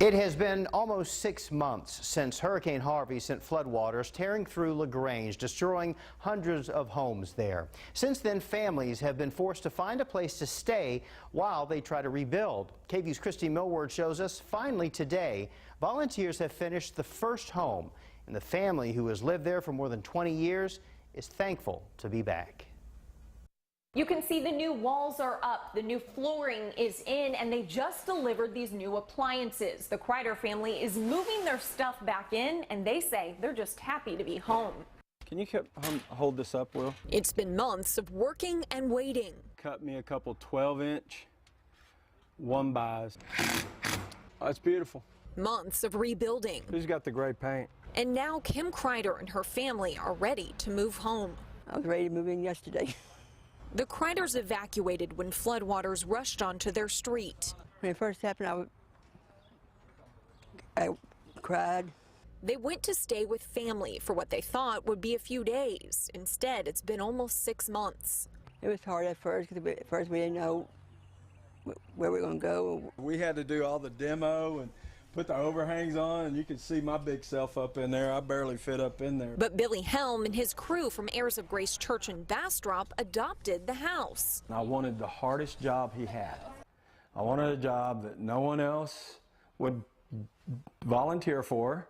It has been almost 6 months since Hurricane Harvey sent floodwaters tearing through LaGrange, destroying hundreds of homes there. Since then, families have been forced to find a place to stay while they try to rebuild. KVU's Christy Millward shows us finally today, volunteers have finished the first home, and the family who has lived there for more than 20 years is thankful to be back. You can see the new walls are up, the new flooring is in, and they just delivered these new appliances. The Kreider family is moving their stuff back in, and they say they're just happy to be home. Can you hold this up, Will? It's been months of working and waiting. Cut me a couple 12-inch one-bys. Oh, it's beautiful. Months of rebuilding. Who's got the gray paint? And now Kim Kreider and her family are ready to move home. I was ready to move in yesterday. The Kreiders evacuated when floodwaters rushed onto their street. When it first happened, I cried. They went to stay with family for what they thought would be a few days. Instead, it's been almost 6 months. It was hard at first because at first we didn't know where we were going to go. We had to do all the demo and put the overhangs on, and you can see my big self up in there. I barely fit up in there. But Billy Helm and his crew from Heirs of Grace Church in Bastrop adopted the house. I wanted the hardest job he had. I wanted a job that no one else would volunteer for.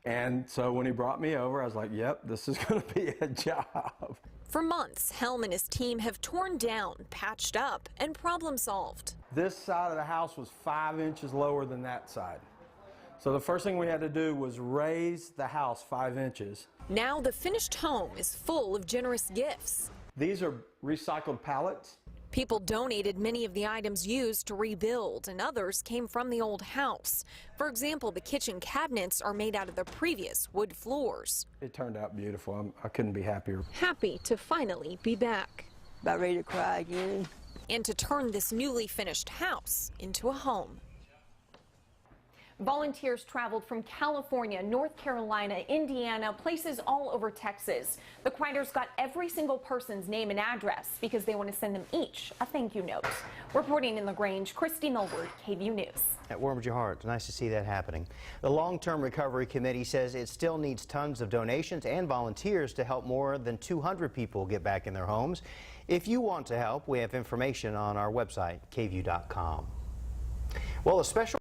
And so when he brought me over, I was like, yep, this is going to be a job. For months, Helm and his team have torn down, patched up, and problem solved. This side of the house was 5 inches lower than that side. So the first thing we had to do was raise the house 5 inches. Now the finished home is full of generous gifts. These are recycled pallets. People donated many of the items used to rebuild, and others came from the old house. For example, the kitchen cabinets are made out of the previous wood floors. It turned out beautiful. I couldn't be happier. Happy to finally be back. About ready to cry again. And to turn this newly finished house into a home. Volunteers traveled from California, North Carolina, Indiana, places all over Texas. The Kreiders got every single person's name and address because they want to send them each a thank you note. Reporting in LaGrange, Christy Millward, KVU News. That warms your heart. It's nice to see that happening. The Long-Term Recovery Committee says it still needs tons of donations and volunteers to help more than 200 people get back in their homes. If you want to help, we have information on our website, kvu.com. Well, a special